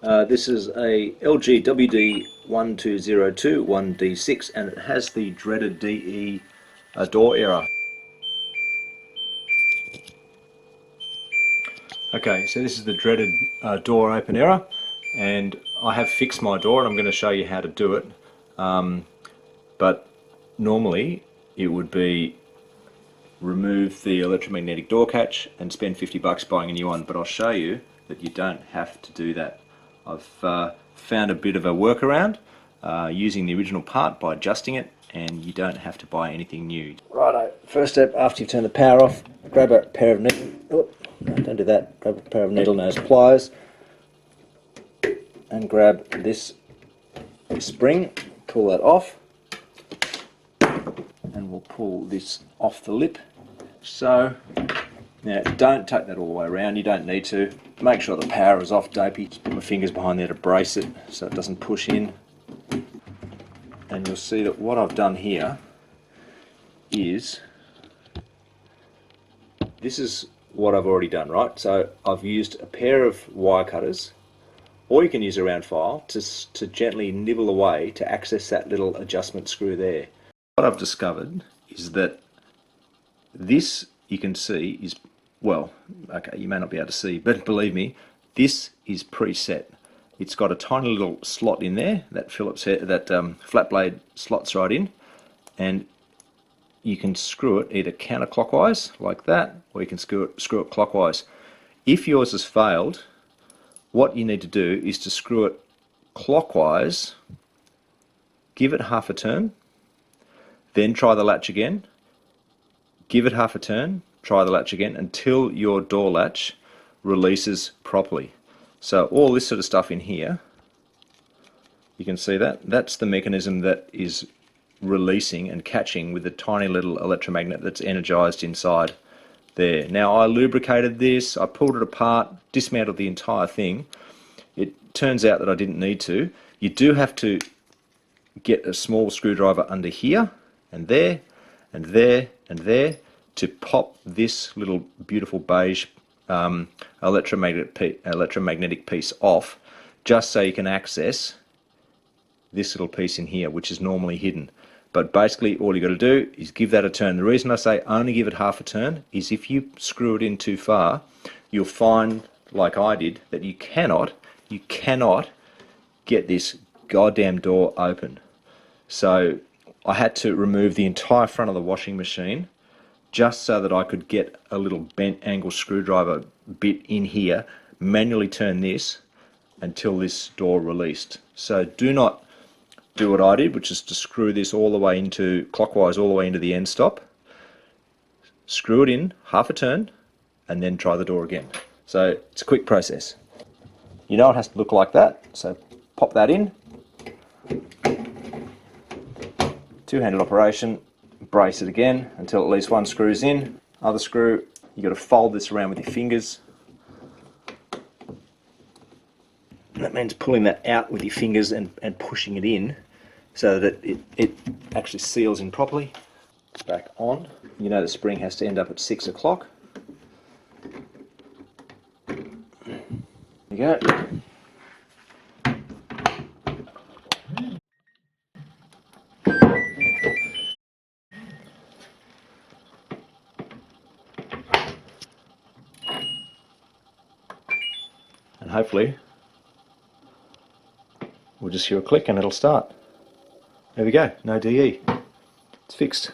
This is a LG WD12021D6 and it has the dreaded DE door error. Okay, so this is the dreaded door open error, and I have fixed my door and I'm going to show you how to do it. But normally it would be remove the electromagnetic door catch and spend $50 buying a new one, but I'll show you that you don't have to do that. I've found a bit of a workaround using the original part by adjusting it, and you don't have to buy anything new. Righto, first step after you've turned the power off, grab a pair of don't do that. Grab a pair of needle nose pliers and grab this spring, pull that off, and we'll pull this off the lip. So now don't take that all the way around, you don't need to. Make sure the power is off, dopey. Just put my fingers behind there to brace it so it doesn't push in. And you'll see that what I've done here is, this is what I've already done, right? So I've used a pair of wire cutters, or you can use a round file, to gently nibble away to access that little adjustment screw there. What I've discovered is that this, you can see, is, well, okay, you may not be able to see, but believe me, this is preset. It's got a tiny little slot in there, that Phillips head, that flat blade slots right in, and you can screw it either counterclockwise like that, or you can screw it clockwise. If yours has failed, what you need to do is to screw it clockwise, give it half a turn, then try the latch again, give it half a turn, try the latch again until your door latch releases properly. So all this sort of stuff in here, you can see that, that's the mechanism that is releasing and catching with the tiny little electromagnet that's energized inside there. Now I lubricated this, I pulled it apart, dismantled the entire thing. It turns out that I didn't need to. You do have to get a small screwdriver under here and there and there and there to pop this little beautiful beige electromagnetic piece off, just so you can access this little piece in here, which is normally hidden. But basically all you got to do is give that a turn. The reason I say only give it half a turn is if you screw it in too far, you'll find, like I did, that you cannot get this goddamn door open. So I had to remove the entire front of the washing machine just so that I could get a little bent angle screwdriver bit in here, manually turn this until this door released. So do not do what I did, which is to screw this all the way into, clockwise all the way into the end stop. Screw it in, half a turn, and then try the door again. So it's a quick process. You know it has to look like that, so pop that in. Two-handed operation, brace it again until at least one screw's in. Other screw, you've got to fold this around with your fingers. That means pulling that out with your fingers and pushing it in so that it actually seals in properly. Back on. You know the spring has to end up at 6 o'clock. There you go. And hopefully we'll just hear a click and it'll start. There we go, no DE. It's fixed.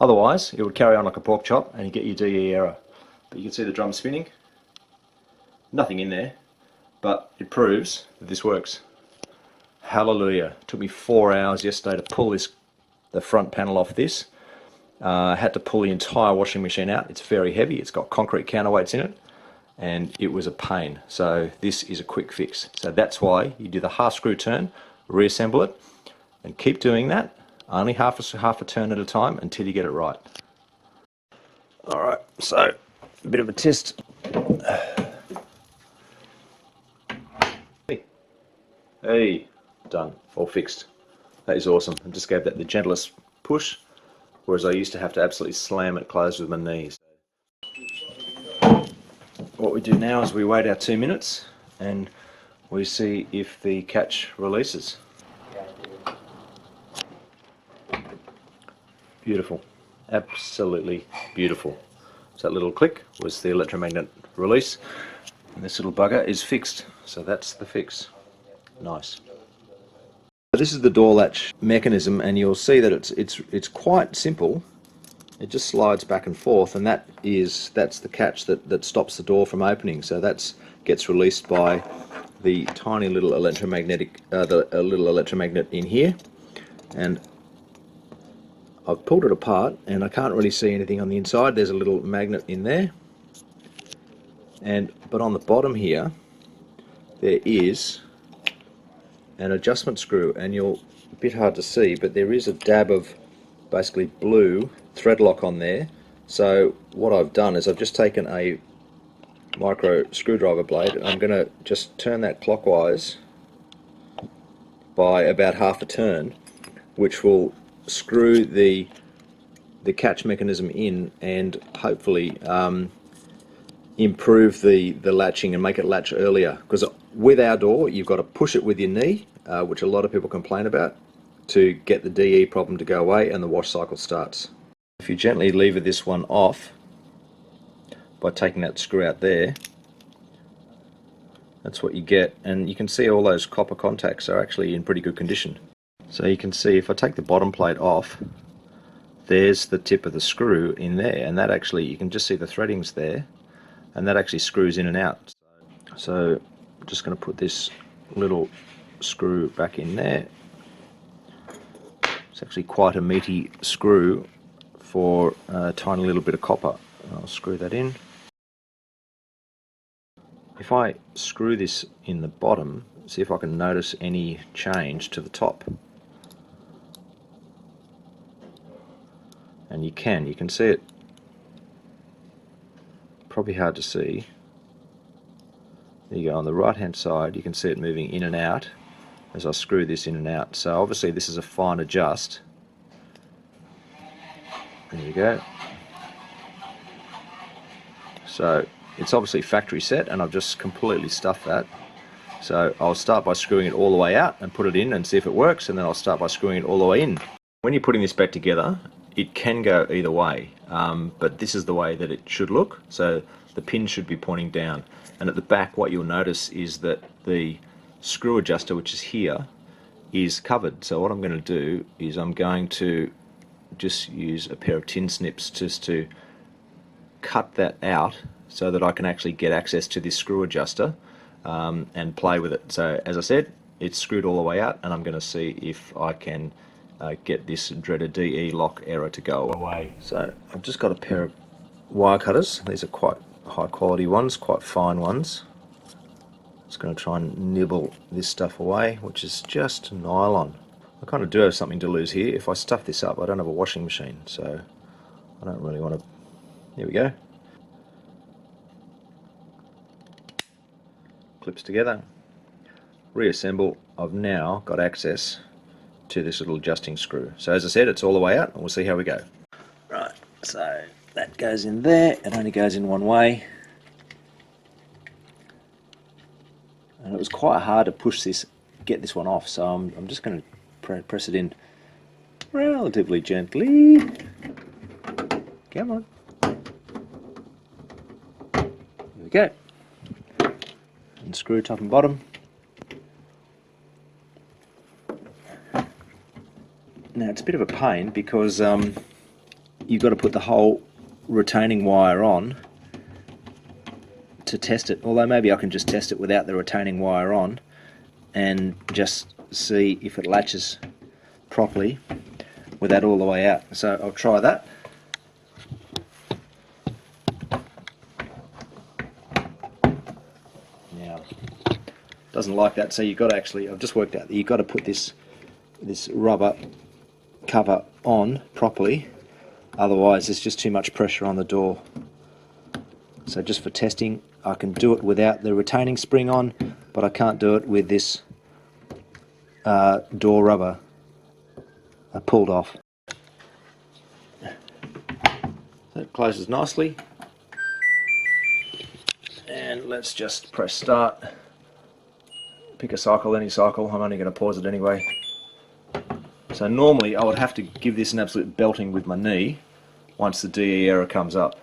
Otherwise it would carry on like a pork chop and you get your DE error. But you can see the drum spinning. Nothing in there, but it proves that this works. Hallelujah. It took me 4 hours yesterday to pull the front panel off this. I had to pull the entire washing machine out. It's very heavy, it's got concrete counterweights in it, and it was a pain. So this is a quick fix. So that's why you do the half screw turn, reassemble it, and keep doing that, only half a turn at a time until you get it right. Alright, so a bit of a test. Hey, done, all fixed. That is awesome. I just gave that the gentlest push, whereas I used to have to absolutely slam it closed with my knees. What we do now is we wait our 2 minutes and we see if the catch releases. Beautiful, absolutely beautiful. So that little click was the electromagnet release, and this little bugger is fixed. So that's the fix. Nice. So this is the door latch mechanism, and you'll see that it's quite simple. It just slides back and forth, and that's the catch that stops the door from opening. So that gets released by the tiny little electromagnetic, little electromagnet in here, and I've pulled it apart, and I can't really see anything on the inside. There's a little magnet in there, but on the bottom here, there is an adjustment screw, and a bit hard to see, but there is a dab of basically blue thread lock on there. So what I've done is I've just taken a micro screwdriver blade, and I'm going to just turn that clockwise by about half a turn, which will screw the catch mechanism in and hopefully improve the latching and make it latch earlier. Because with our door, you've got to push it with your knee, which a lot of people complain about, to get the DE problem to go away and the wash cycle starts. If you gently lever this one off by taking that screw out there, that's what you get, and you can see all those copper contacts are actually in pretty good condition. So you can see if I take the bottom plate off, there's the tip of the screw in there, and that actually, you can just see the threadings there, and that actually screws in and out. So I'm just going to put this little screw back in there. It's actually quite a meaty screw for a tiny little bit of copper. I'll screw that in. If I screw this in the bottom, see if I can notice any change to the top. And you can see it. Probably hard to see. There you go, on the right hand side you can see it moving in and out as I screw this in and out. So obviously this is a fine adjust. There you go. So it's obviously factory set, and I've just completely stuffed that. So I'll start by screwing it all the way out and put it in and see if it works, and then I'll start by screwing it all the way in. When you're putting this back together, it can go either way, but this is the way that it should look. So the pin should be pointing down, and at the back what you'll notice is that the screw adjuster, which is here, is covered. So what I'm going to do is I'm going to just use a pair of tin snips just to cut that out so that I can actually get access to this screw adjuster and play with it. So as I said, it's screwed all the way out, and I'm going to see if I can get this dreaded DE lock error to go away. So I've just got a pair of wire cutters. These are quite high quality ones, quite fine ones. Just going to try and nibble this stuff away, which is just nylon. I kind of do have something to lose here. If I stuff this up, I don't have a washing machine, so I don't really want to. There we go. Clips together. Reassemble. I've now got access to this little adjusting screw. So as I said, it's all the way out, and we'll see how we go. Right, so that goes in there. It only goes in one way. And it was quite hard to push this, get this one off, so I'm just going to press it in relatively gently. Come on. There we go. And screw top and bottom. Now it's a bit of a pain because you've got to put the whole retaining wire on to test it, although maybe I can just test it without the retaining wire on and just see if it latches properly with that all the way out. So I'll try that. Now doesn't like that, so you've got to actually, I've just worked out that you've got to put this rubber cover on properly, otherwise there's just too much pressure on the door. So just for testing, I can do it without the retaining spring on, but I can't do it with this door rubber pulled off. So it closes nicely, and let's just press start pick a cycle, any cycle. I'm only going to pause it anyway. So normally I would have to give this an absolute belting with my knee once the DE error comes up.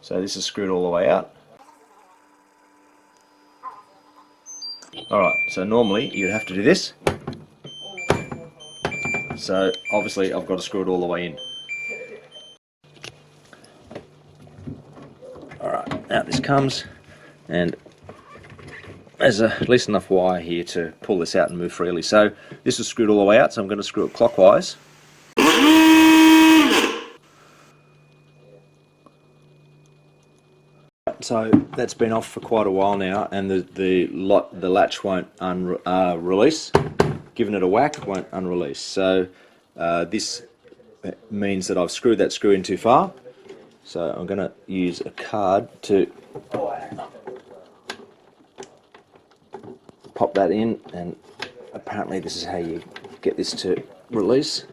So this is screwed all the way out. Alright, so normally you'd have to do this. So obviously I've got to screw it all the way in. Alright, out this comes, and there's at least enough wire here to pull this out and move freely. So this is screwed all the way out, so I'm going to screw it clockwise. So that's been off for quite a while now, and the latch won't release. Giving it a whack won't unrelease. So this means that I've screwed that screw in too far. So I'm going to use a card to pop that in, and apparently this is how you get this to release.